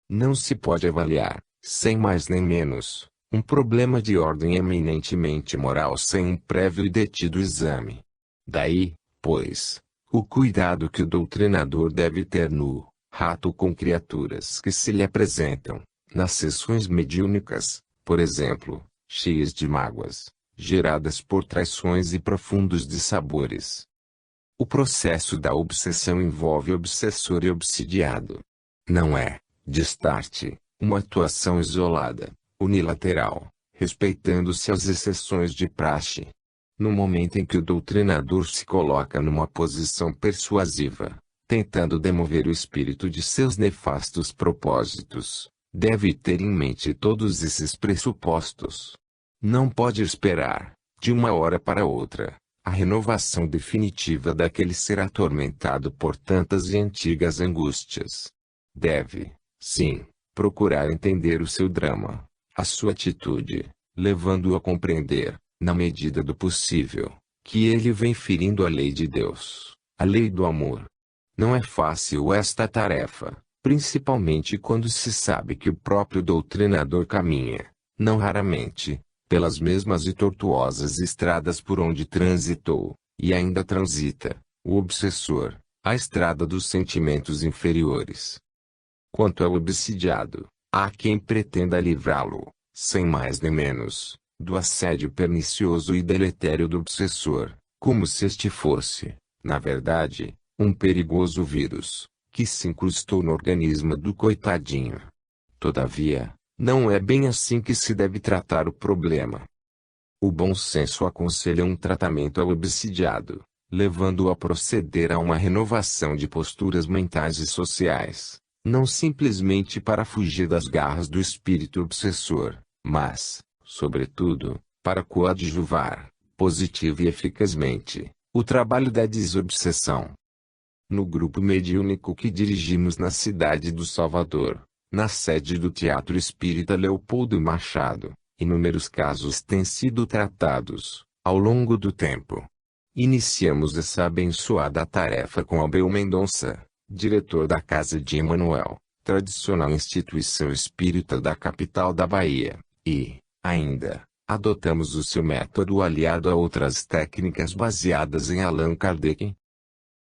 Não se pode avaliar, sem mais nem menos, um problema de ordem eminentemente moral sem um prévio e detido exame. Daí, pois, o cuidado que o doutrinador deve ter no trato com criaturas que se lhe apresentam, nas sessões mediúnicas, por exemplo, cheias de mágoas, geradas por traições e profundos dissabores. O processo da obsessão envolve obsessor e obsidiado. Não é, de start, uma atuação isolada, unilateral, respeitando-se as exceções de praxe. No momento em que o doutrinador se coloca numa posição persuasiva, tentando demover o espírito de seus nefastos propósitos, deve ter em mente todos esses pressupostos. Não pode esperar, de uma hora para outra, a renovação definitiva daquele ser atormentado por tantas e antigas angústias. Deve, sim, procurar entender o seu drama, a sua atitude, levando-o a compreender, na medida do possível, que ele vem ferindo a lei de Deus, a lei do amor. Não é fácil esta tarefa, principalmente quando se sabe que o próprio doutrinador caminha, não raramente, pelas mesmas e tortuosas estradas por onde transitou, e ainda transita, o obsessor, a estrada dos sentimentos inferiores. Quanto ao obsidiado, há quem pretenda livrá-lo, sem mais nem menos, do assédio pernicioso e deletério do obsessor, como se este fosse, na verdade, um perigoso vírus, que se incrustou no organismo do coitadinho. Todavia, Não é bem assim que se deve tratar o problema. O bom senso aconselha um tratamento ao obsidiado, levando-o a proceder a uma renovação de posturas mentais e sociais, não simplesmente para fugir das garras do espírito obsessor, mas, sobretudo, para coadjuvar, positiva e eficazmente, o trabalho da desobsessão. No grupo mediúnico que dirigimos na cidade do Salvador, na sede do Teatro Espírita Leopoldo Machado, inúmeros casos têm sido tratados, ao longo do tempo. Iniciamos essa abençoada tarefa com Abel Mendonça, diretor da Casa de Emanuel, tradicional instituição espírita da capital da Bahia, e, ainda, adotamos o seu método aliado a outras técnicas baseadas em Allan Kardec.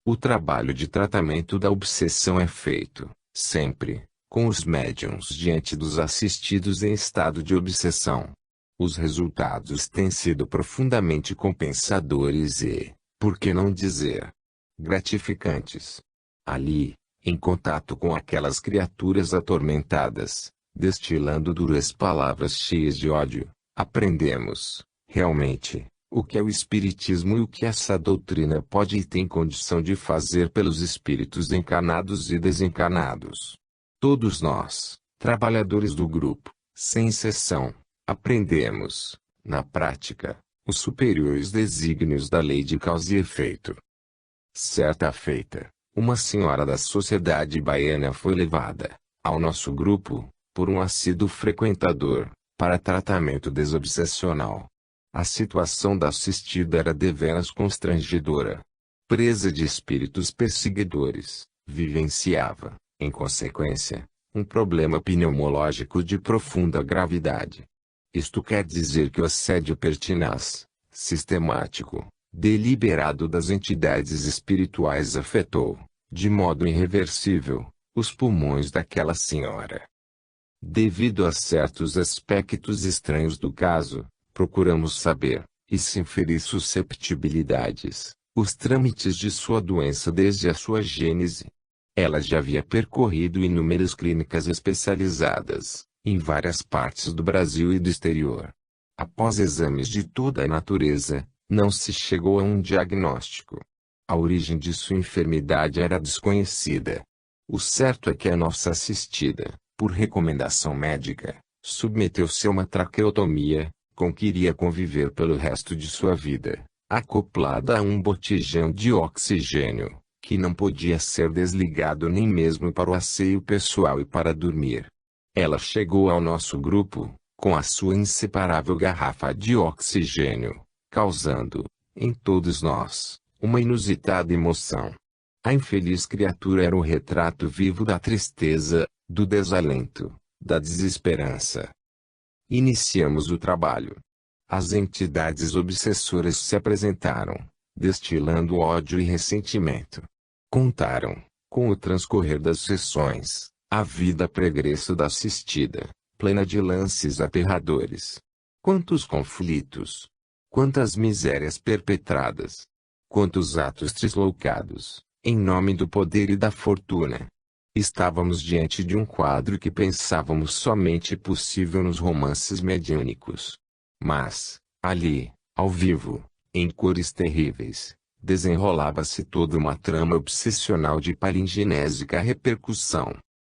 O trabalho de tratamento da obsessão é feito, sempre, com os médiuns diante dos assistidos em estado de obsessão. Os resultados têm sido profundamente compensadores e, por que não dizer, gratificantes. Ali, em contato com aquelas criaturas atormentadas, destilando duras palavras cheias de ódio, aprendemos, realmente, o que é o Espiritismo e o que essa doutrina pode e tem condição de fazer pelos espíritos encarnados e desencarnados. Todos nós, trabalhadores do grupo, sem exceção, aprendemos, na prática, os superiores desígnios da lei de causa e efeito. Certa feita, uma senhora da sociedade baiana foi levada, ao nosso grupo, por um assíduo frequentador, para tratamento desobsessional. A situação da assistida era deveras constrangedora. Presa de espíritos perseguidores, vivenciava, em consequência, um problema pneumológico de profunda gravidade. Isto quer dizer que o assédio pertinaz, sistemático, deliberado das entidades espirituais afetou, de modo irreversível, os pulmões daquela senhora. Devido a certos aspectos estranhos do caso, procuramos saber, e sem ferir susceptibilidades, os trâmites de sua doença desde a sua gênese. Ela já havia percorrido inúmeras clínicas especializadas, em várias partes do Brasil e do exterior. Após exames de toda a natureza, não se chegou a um diagnóstico. A origem de sua enfermidade era desconhecida. O certo é que a nossa assistida, por recomendação médica, submeteu-se a uma traqueotomia, com que iria conviver pelo resto de sua vida, acoplada a um botijão de oxigênio, que não podia ser desligado nem mesmo para o asseio pessoal e para dormir. Ela chegou ao nosso grupo, com a sua inseparável garrafa de oxigênio, causando, em todos nós, uma inusitada emoção. A infeliz criatura era o retrato vivo da tristeza, do desalento, da desesperança. Iniciamos o trabalho. As entidades obsessoras se apresentaram, destilando ódio e ressentimento. Contaram, com o transcorrer das sessões, a vida pregressa da assistida, plena de lances aterradores. Quantos conflitos! Quantas misérias perpetradas! Quantos atos trisloucados, em nome do poder e da fortuna! Estávamos diante de um quadro que pensávamos somente possível nos romances mediúnicos. Mas, ali, ao vivo, em cores terríveis, desenrolava-se toda uma trama obsessional de palingenésica repercussão.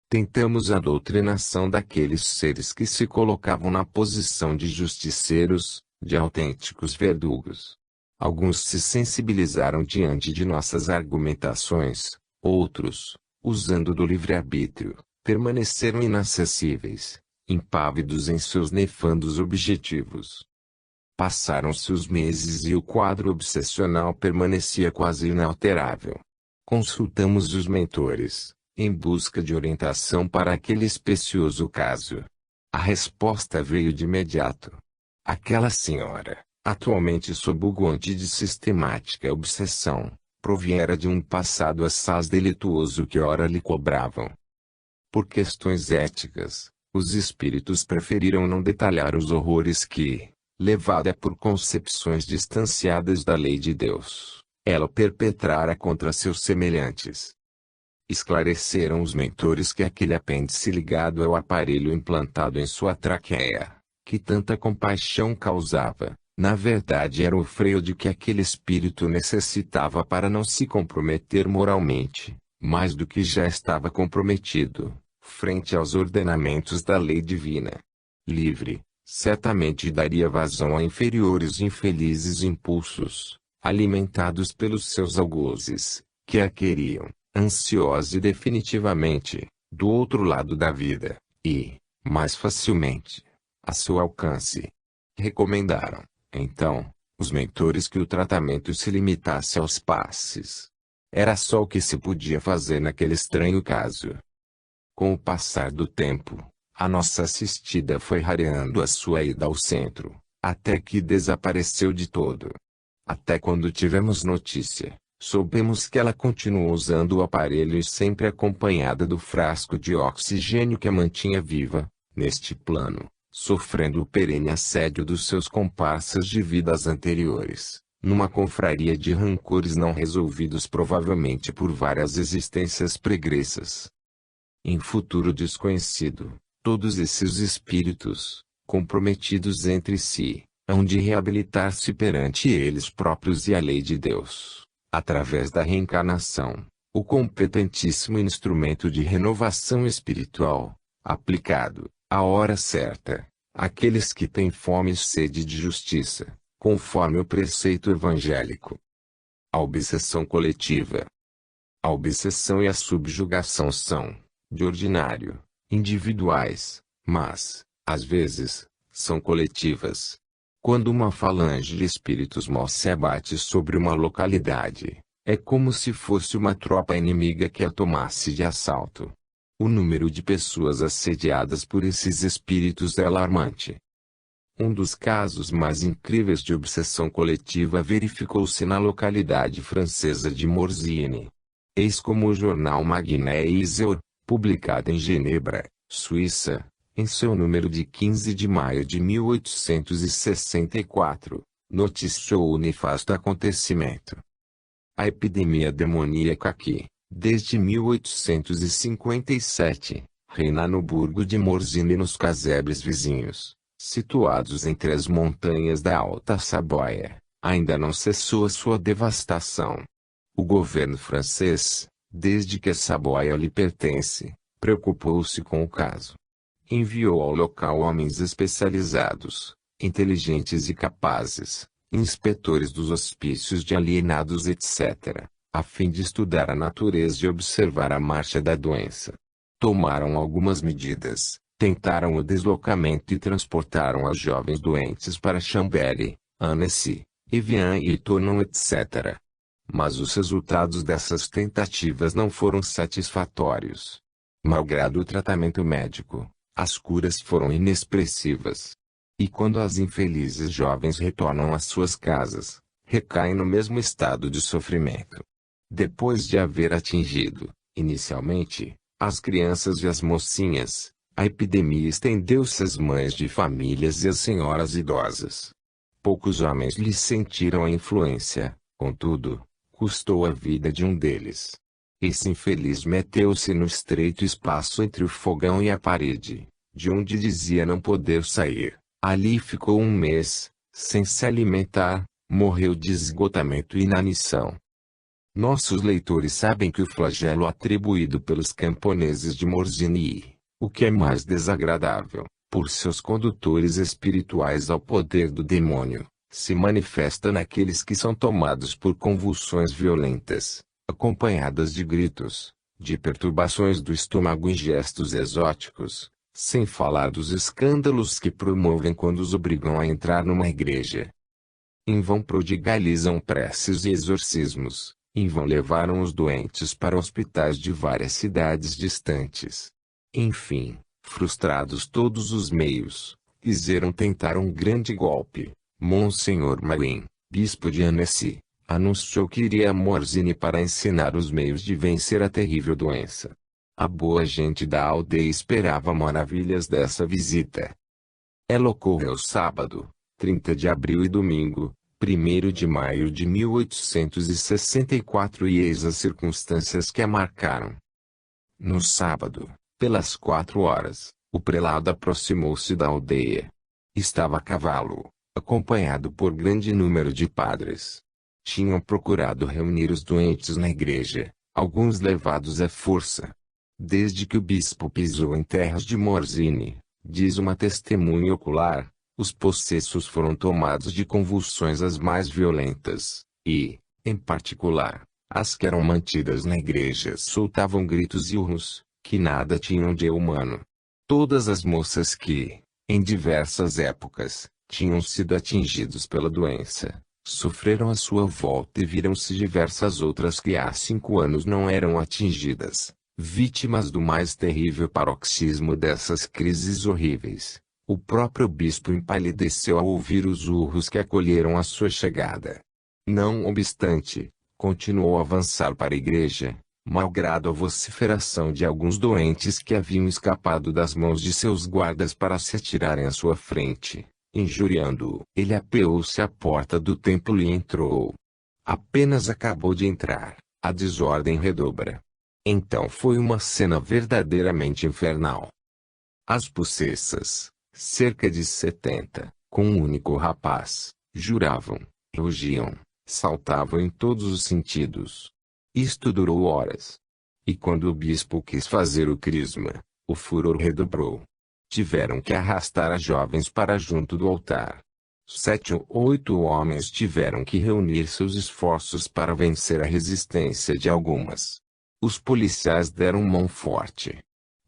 Tentamos a doutrinação daqueles seres que se colocavam na posição de justiceiros, de autênticos verdugos. Alguns se sensibilizaram diante de nossas argumentações, outros, usando do livre-arbítrio, permaneceram inacessíveis, impávidos em seus nefandos objetivos. Passaram-se os meses e o quadro obsessional permanecia quase inalterável. Consultamos os mentores, em busca de orientação para aquele especioso caso. A resposta veio de imediato. Aquela senhora, atualmente sob o guante de sistemática obsessão, proviera de um passado assaz delituoso que ora lhe cobravam. Por questões éticas, os espíritos preferiram não detalhar os horrores que, levada por concepções distanciadas da lei de Deus, ela perpetrara contra seus semelhantes. Esclareceram os mentores que aquele apêndice ligado ao aparelho implantado em sua traqueia, que tanta compaixão causava, na verdade era o freio de que aquele espírito necessitava para não se comprometer moralmente, mais do que já estava comprometido, frente aos ordenamentos da lei divina. Livre, certamente daria vazão a inferiores e infelizes impulsos, alimentados pelos seus algozes, que a queriam, ansiosa e definitivamente, do outro lado da vida, e, mais facilmente, a seu alcance. Recomendaram, então, os mentores que o tratamento se limitasse aos passes. Era só o que se podia fazer naquele estranho caso. Com o passar do tempo, a nossa assistida foi rareando a sua ida ao centro, até que desapareceu de todo. Até quando tivemos notícia, soubemos que ela continuou usando o aparelho e sempre acompanhada do frasco de oxigênio que a mantinha viva, neste plano, sofrendo o perene assédio dos seus comparsas de vidas anteriores, numa confraria de rancores não resolvidos provavelmente por várias existências pregressas. Em futuro desconhecido, todos esses espíritos, comprometidos entre si, hão de reabilitar-se perante eles próprios e a lei de Deus, através da reencarnação, o competentíssimo instrumento de renovação espiritual, aplicado, à hora certa, àqueles que têm fome e sede de justiça, conforme o preceito evangélico. A obsessão coletiva. A obsessão e a subjugação são, de ordinário, individuais, mas, às vezes, são coletivas. Quando uma falange de espíritos maus se abate sobre uma localidade, é como se fosse uma tropa inimiga que a tomasse de assalto. O número de pessoas assediadas por esses espíritos é alarmante. Um dos casos mais incríveis de obsessão coletiva verificou-se na localidade francesa de Morzine. Eis como o jornal Magnésior, publicado em Genebra, Suíça, em seu número de 15 de maio de 1864, noticiou o nefasto acontecimento. A epidemia demoníaca que, desde 1857, reina no burgo de Morzine e nos casebres vizinhos, situados entre as montanhas da Alta Saboia, ainda não cessou a sua devastação. O governo francês, desde que a Saboia lhe pertence, preocupou-se com o caso. Enviou ao local homens especializados, inteligentes e capazes, inspetores dos hospícios de alienados etc., a fim de estudar a natureza e observar a marcha da doença. Tomaram algumas medidas, tentaram o deslocamento e transportaram as jovens doentes para Chambéry, Annecy, Evian e Tournon etc. Mas os resultados dessas tentativas não foram satisfatórios. Malgrado o tratamento médico, as curas foram inexpressivas. E quando as infelizes jovens retornam às suas casas, recaem no mesmo estado de sofrimento. Depois de haver atingido, inicialmente, as crianças e as mocinhas, a epidemia estendeu-se às mães de famílias e às senhoras idosas. Poucos homens lhe sentiram a influência, contudo, custou a vida de um deles. Esse infeliz meteu-se no estreito espaço entre o fogão e a parede, de onde dizia não poder sair. Ali ficou um mês, sem se alimentar, morreu de esgotamento e inanição. Nossos leitores sabem que o flagelo atribuído pelos camponeses de Morzine, o que é mais desagradável, por seus condutores espirituais ao poder do demônio, se manifesta naqueles que são tomados por convulsões violentas, acompanhadas de gritos, de perturbações do estômago e gestos exóticos, sem falar dos escândalos que promovem quando os obrigam a entrar numa igreja. Em vão prodigalizam preces e exorcismos, em vão levaram os doentes para hospitais de várias cidades distantes. Enfim, frustrados todos os meios, quiseram tentar um grande golpe. Monsenhor Marin, bispo de Annecy, anunciou que iria a Morzine para ensinar os meios de vencer a terrível doença. A boa gente da aldeia esperava maravilhas dessa visita. Ela ocorreu sábado, 30 de abril e domingo, 1º de maio de 1864 e eis as circunstâncias que a marcaram. No sábado, pelas 4 horas, o prelado aproximou-se da aldeia. Estava a cavalo, acompanhado por grande número de padres. Tinham procurado reunir os doentes na igreja, alguns levados à força. Desde que o bispo pisou em terras de Morzine, diz uma testemunha ocular, os possessos foram tomados de convulsões as mais violentas, e, em particular, as que eram mantidas na igreja soltavam gritos e urros, que nada tinham de humano. Todas as moças que, em diversas épocas, tinham sido atingidos pela doença, sofreram à sua volta e viram-se diversas outras que há 5 anos não eram atingidas, vítimas do mais terrível paroxismo dessas crises horríveis. O próprio bispo empalideceu ao ouvir os urros que acolheram a sua chegada. Não obstante, continuou a avançar para a igreja, malgrado a vociferação de alguns doentes que haviam escapado das mãos de seus guardas para se atirarem à sua frente, injuriando-o. Ele apeou-se à porta do templo e entrou. Apenas acabou de entrar, a desordem redobra. Então foi uma cena verdadeiramente infernal. As possessas, cerca de 70, com um único rapaz, juravam, rugiam, saltavam em todos os sentidos. Isto durou horas. E quando o bispo quis fazer o crisma, o furor redobrou. Tiveram que arrastar as jovens para junto do altar. 7 ou 8 homens tiveram que reunir seus esforços para vencer a resistência de algumas. Os policiais deram mão forte.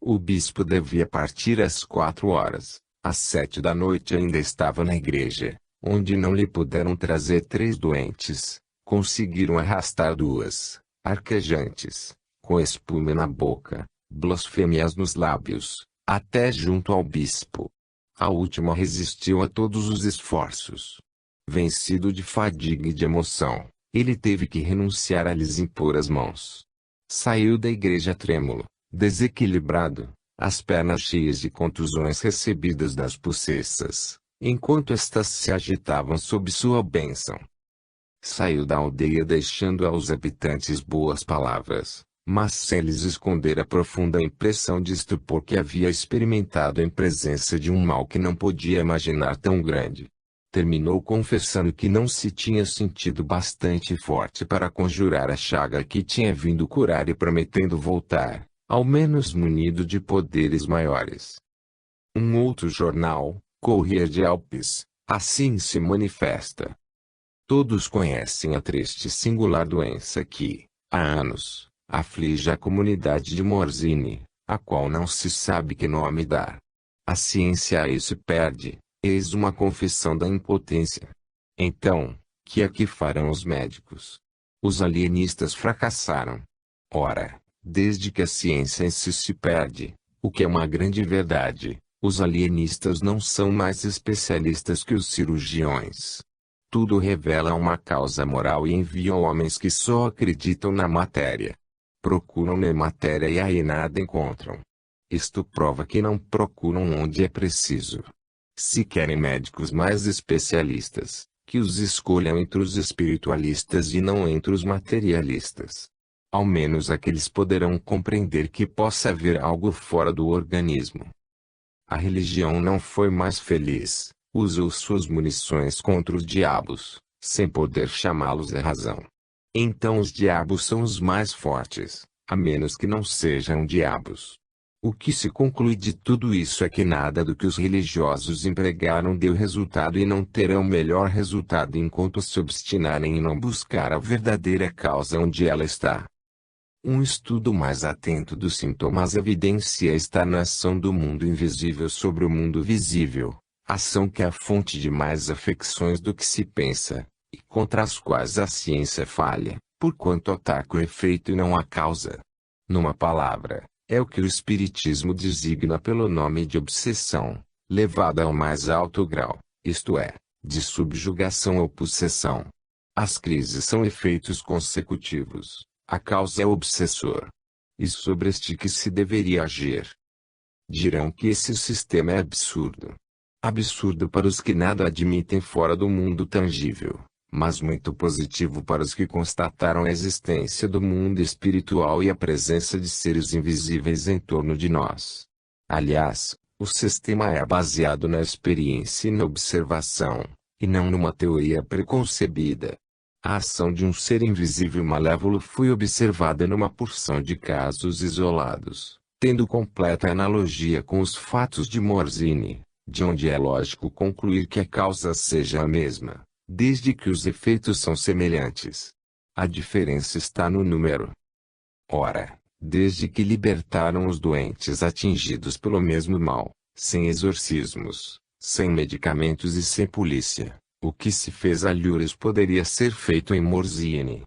O bispo devia partir às 4 horas. Às 7 da noite ainda estava na igreja, onde não lhe puderam trazer 3 doentes. Conseguiram arrastar 2, arquejantes, com espuma na boca, blasfêmias nos lábios, até junto ao bispo. A última resistiu a todos os esforços. Vencido de fadiga e de emoção, ele teve que renunciar a lhes impor as mãos. Saiu da igreja trêmulo, desequilibrado, as pernas cheias de contusões recebidas das possessas, enquanto estas se agitavam sob sua bênção. Saiu da aldeia deixando aos habitantes boas palavras, mas sem lhes esconder a profunda impressão de estupor que havia experimentado em presença de um mal que não podia imaginar tão grande. Terminou confessando que não se tinha sentido bastante forte para conjurar a chaga que tinha vindo curar e prometendo voltar, ao menos munido de poderes maiores. Um outro jornal, Corriere de Alpes, assim se manifesta. Todos conhecem a triste e singular doença que, há anos, aflige a comunidade de Morzine, a qual não se sabe que nome dar. A ciência aí se perde, eis uma confissão da impotência. Então, que é que farão os médicos? Os alienistas fracassaram. Ora, desde que a ciência em si se perde, o que é uma grande verdade, os alienistas não são mais especialistas que os cirurgiões. Tudo revela uma causa moral e enviam homens que só acreditam na matéria. Procuram na matéria e aí nada encontram. Isto prova que não procuram onde é preciso. Se querem médicos mais especialistas, que os escolham entre os espiritualistas e não entre os materialistas. Ao menos aqueles poderão compreender que possa haver algo fora do organismo. A religião não foi mais feliz, usou suas munições contra os diabos, sem poder chamá-los à razão. Então os diabos são os mais fortes, a menos que não sejam diabos. O que se conclui de tudo isso é que nada do que os religiosos empregaram deu resultado e não terão melhor resultado enquanto se obstinarem em não buscar a verdadeira causa onde ela está. Um estudo mais atento dos sintomas evidencia a estagnação do mundo invisível sobre o mundo visível, ação que é a fonte de mais afecções do que se pensa, e contra as quais a ciência falha, porquanto ataca o efeito e não a causa. Numa palavra, é o que o espiritismo designa pelo nome de obsessão, levada ao mais alto grau, isto é, de subjugação ou possessão. As crises são efeitos consecutivos. A causa é o obsessor. E sobre este que se deveria agir. Dirão que esse sistema é absurdo. Absurdo para os que nada admitem fora do mundo tangível, mas muito positivo para os que constataram a existência do mundo espiritual e a presença de seres invisíveis em torno de nós. Aliás, o sistema é baseado na experiência e na observação, e não numa teoria preconcebida. A ação de um ser invisível malévolo foi observada numa porção de casos isolados, tendo completa analogia com os fatos de Morzine, de onde é lógico concluir que a causa seja a mesma, desde que os efeitos são semelhantes. A diferença está no número. Ora, desde que libertaram os doentes atingidos pelo mesmo mal, sem exorcismos, sem medicamentos e sem polícia, o que se fez a Lourdes poderia ser feito em Morzine.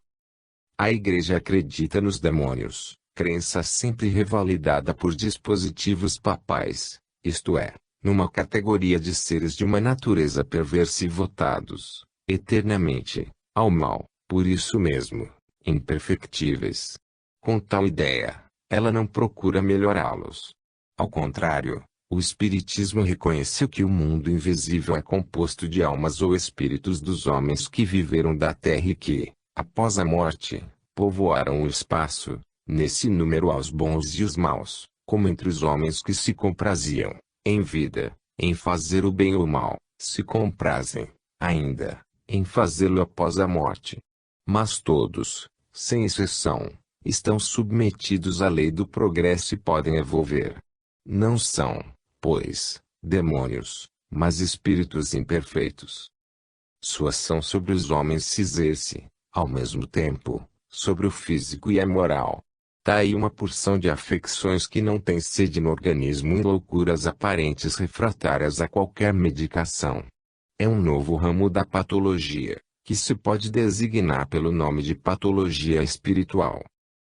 A Igreja acredita nos demônios, crença sempre revalidada por dispositivos papais, isto é, numa categoria de seres de uma natureza perversa e votados, eternamente, ao mal, por isso mesmo, imperfectíveis. Com tal ideia, ela não procura melhorá-los. Ao contrário, o Espiritismo reconheceu que o mundo invisível é composto de almas ou espíritos dos homens que viveram da terra e que, após a morte, povoaram o espaço, nesse número há os bons e os maus, como entre os homens que se compraziam, em vida, em fazer o bem ou o mal, se comprazem, ainda, em fazê-lo após a morte. Mas todos, sem exceção, estão submetidos à lei do progresso e podem evolver. Não são, pois, demônios, mas espíritos imperfeitos. Sua ação sobre os homens se exerce, ao mesmo tempo, sobre o físico e a moral. Daí uma porção de afecções que não tem sede no organismo e loucuras aparentes refratárias a qualquer medicação. É um novo ramo da patologia, que se pode designar pelo nome de patologia espiritual.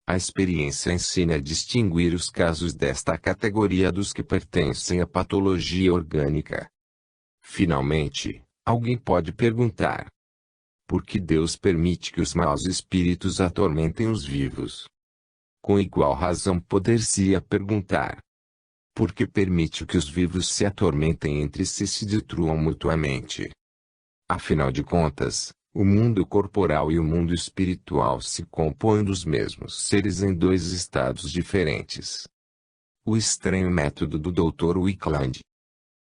A experiência ensina a distinguir os casos desta categoria dos que pertencem à patologia orgânica. Finalmente, alguém pode perguntar: por que Deus permite que os maus espíritos atormentem os vivos? Com igual razão poder-se-ia perguntar: por que permite que os vivos se atormentem entre si e se destruam mutuamente? Afinal de contas, o mundo corporal e o mundo espiritual se compõem dos mesmos seres em dois estados diferentes. O estranho método do Dr. Wickland.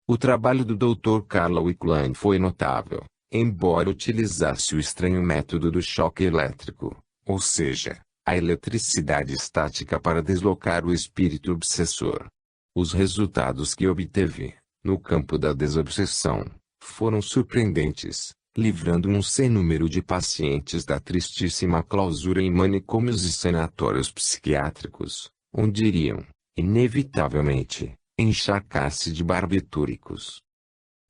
O trabalho do Dr. Carl Wickland foi notável, embora utilizasse o estranho método do choque elétrico, ou seja, a eletricidade estática para deslocar o espírito obsessor. Os resultados que obteve, no campo da desobsessão, foram surpreendentes, livrando um sem número de pacientes da tristíssima clausura em manicômios e sanatórios psiquiátricos, onde iriam, inevitavelmente, encharcar-se de barbitúricos.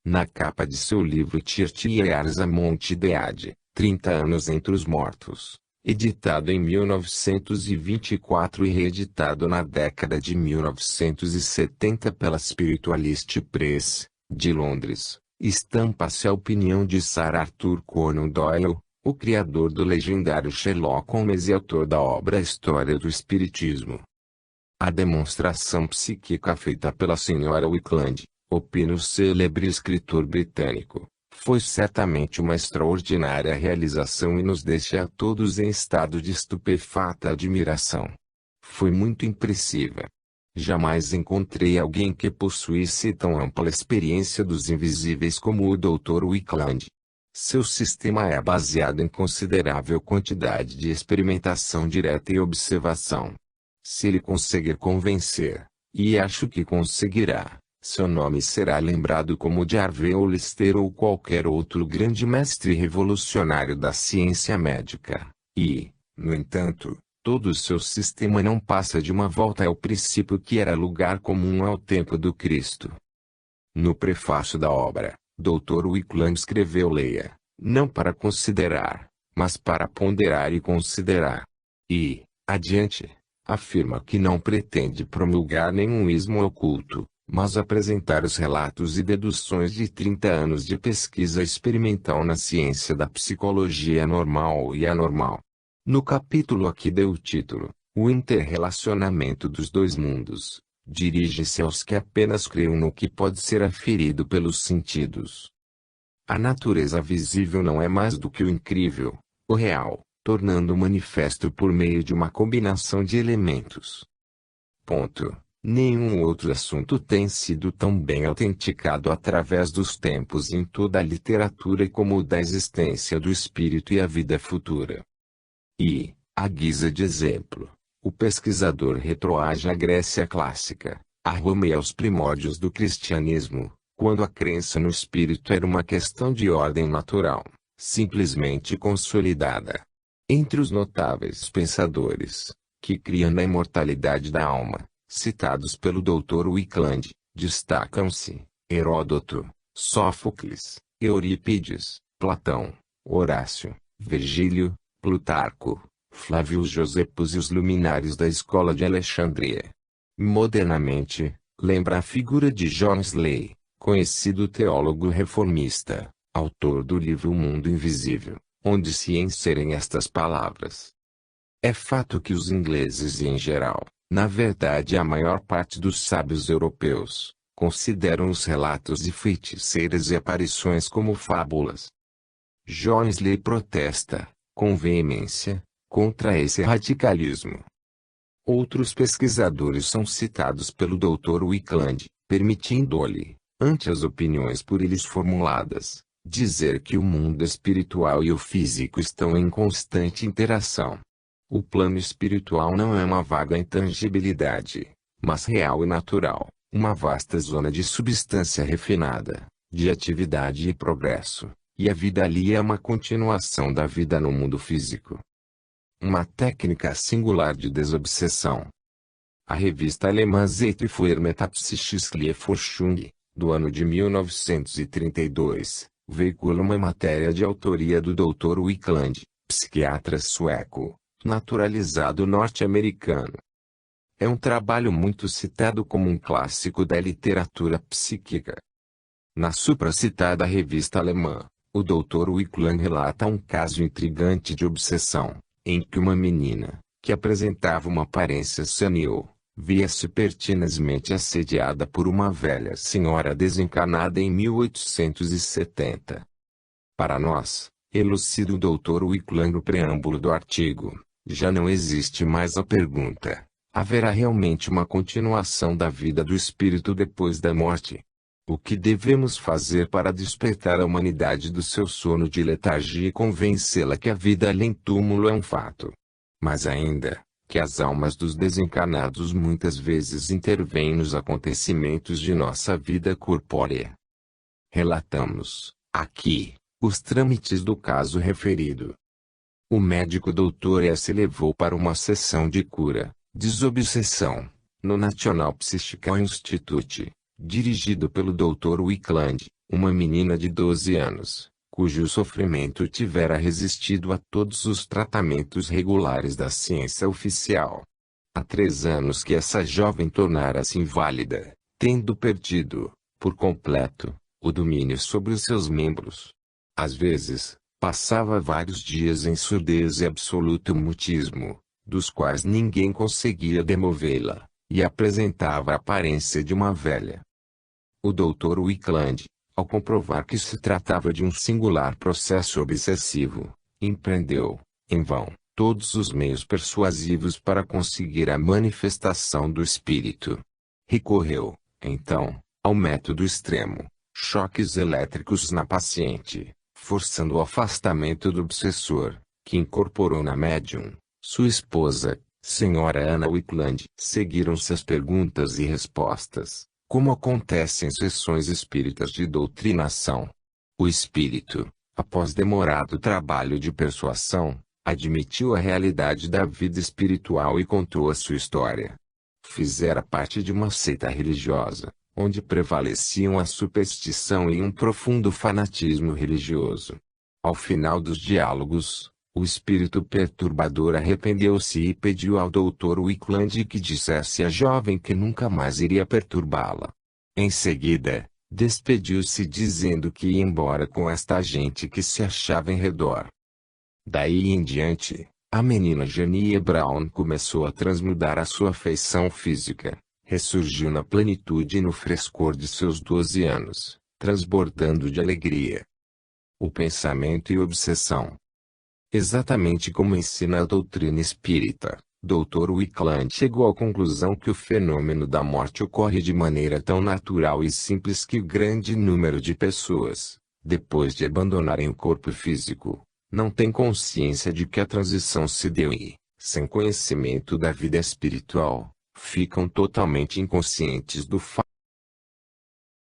Na capa de seu livro Tirti Years Among the Dead, 30 anos entre os mortos, editado em 1924 e reeditado na década de 1970 pela Spiritualist Press, de Londres, estampa-se a opinião de Sir Arthur Conan Doyle, o criador do legendário Sherlock Holmes e autor da obra História do Espiritismo. A demonstração psíquica feita pela Sra. Wickland, opina o célebre escritor britânico, foi certamente uma extraordinária realização e nos deixa a todos em estado de estupefata admiração. Foi muito impressiva. Jamais encontrei alguém que possuísse tão ampla experiência dos invisíveis como o Dr. Wickland. Seu sistema é baseado em considerável quantidade de experimentação direta e observação. Se ele conseguir convencer, e acho que conseguirá, seu nome será lembrado como de Harvey ou Lister ou qualquer outro grande mestre revolucionário da ciência médica, e, no entanto, todo o seu sistema não passa de uma volta ao princípio que era lugar comum ao tempo do Cristo. No prefácio da obra, Dr. Wickland escreveu: leia, não para considerar, mas para ponderar e considerar. E, adiante, afirma que não pretende promulgar nenhum ismo oculto, mas apresentar os relatos e deduções de 30 anos de pesquisa experimental na ciência da psicologia normal e anormal. No capítulo a que deu o título, O Interrelacionamento dos Dois Mundos, dirige-se aos que apenas creiam no que pode ser aferido pelos sentidos. A natureza visível não é mais do que o incrível, o real, tornando manifesto por meio de uma combinação de elementos. Ponto. Nenhum outro assunto tem sido tão bem autenticado através dos tempos em toda a literatura como o da existência do espírito e a vida futura. E, à guisa de exemplo, o pesquisador retroage à Grécia clássica, a Roma e aos primórdios do cristianismo, quando a crença no espírito era uma questão de ordem natural, simplesmente consolidada. Entre os notáveis pensadores, que criam na imortalidade da alma, citados pelo Dr. Wickland, destacam-se Heródoto, Sófocles, Eurípides, Platão, Horácio, Virgílio, Plutarco, Flávio Josepos e os luminares da escola de Alexandria. Modernamente, lembra a figura de John Wesley, conhecido teólogo reformista, autor do livro O Mundo Invisível, onde se inserem estas palavras. É fato que os ingleses e em geral, na verdade a maior parte dos sábios europeus, consideram os relatos de feiticeiras e aparições como fábulas. John Wesley protesta, com veemência, contra esse radicalismo. Outros pesquisadores são citados pelo Dr. Wickland, permitindo-lhe, ante as opiniões por eles formuladas, dizer que o mundo espiritual e o físico estão em constante interação. O plano espiritual não é uma vaga intangibilidade, mas real e natural, uma vasta zona de substância refinada, de atividade e progresso, e a vida ali é uma continuação da vida no mundo físico. Uma técnica singular de desobsessão. A revista alemã Zeit für Metapsychische Forschung, do ano de 1932, veicula uma matéria de autoria do Dr. Wickland, psiquiatra sueco, naturalizado norte-americano. É um trabalho muito citado como um clássico da literatura psíquica. Na supracitada revista alemã, o Dr. Wickland relata um caso intrigante de obsessão, em que uma menina, que apresentava uma aparência senil, via-se pertinazmente assediada por uma velha senhora desencarnada em 1870. Para nós, elucida o Dr. Wickland no preâmbulo do artigo, já não existe mais a pergunta: haverá realmente uma continuação da vida do espírito depois da morte? O que devemos fazer para despertar a humanidade do seu sono de letargia e convencê-la que a vida além túmulo é um fato? Mas ainda, que as almas dos desencarnados muitas vezes intervêm nos acontecimentos de nossa vida corpórea. Relatamos, aqui, os trâmites do caso referido. O médico Dr. S. levou para uma sessão de cura, desobsessão, no National Psychical Institute, dirigido pelo Dr. Wickland, uma menina de 12 anos, cujo sofrimento tivera resistido a todos os tratamentos regulares da ciência oficial. Há 3 anos que essa jovem tornara-se inválida, tendo perdido, por completo, o domínio sobre os seus membros. Às vezes, passava vários dias em surdez e absoluto mutismo, dos quais ninguém conseguia demovê-la, e apresentava a aparência de uma velha. O Dr. Wickland, ao comprovar que se tratava de um singular processo obsessivo, empreendeu, em vão, todos os meios persuasivos para conseguir a manifestação do espírito. Recorreu, então, ao método extremo, choques elétricos na paciente, forçando o afastamento do obsessor, que incorporou na médium, sua esposa, Sra. Anna Wickland. Seguiram-se as perguntas e respostas, como acontece em sessões espíritas de doutrinação. O espírito, após demorado trabalho de persuasão, admitiu a realidade da vida espiritual e contou a sua história. Fizera parte de uma seita religiosa, onde prevaleciam a superstição e um profundo fanatismo religioso. Ao final dos diálogos, o espírito perturbador arrependeu-se e pediu ao Dr. Wickland que dissesse à jovem que nunca mais iria perturbá-la. Em seguida, despediu-se dizendo que ia embora com esta gente que se achava em redor. Daí em diante, a menina Janie Brown começou a transmudar a sua feição física, ressurgiu na plenitude e no frescor de seus 12 anos, transbordando de alegria. o pensamento e obsessão. Exatamente como ensina a doutrina espírita, Dr. Wickland chegou à conclusão que o fenômeno da morte ocorre de maneira tão natural e simples que grande número de pessoas, depois de abandonarem o corpo físico, não têm consciência de que a transição se deu e, sem conhecimento da vida espiritual, ficam totalmente inconscientes do fato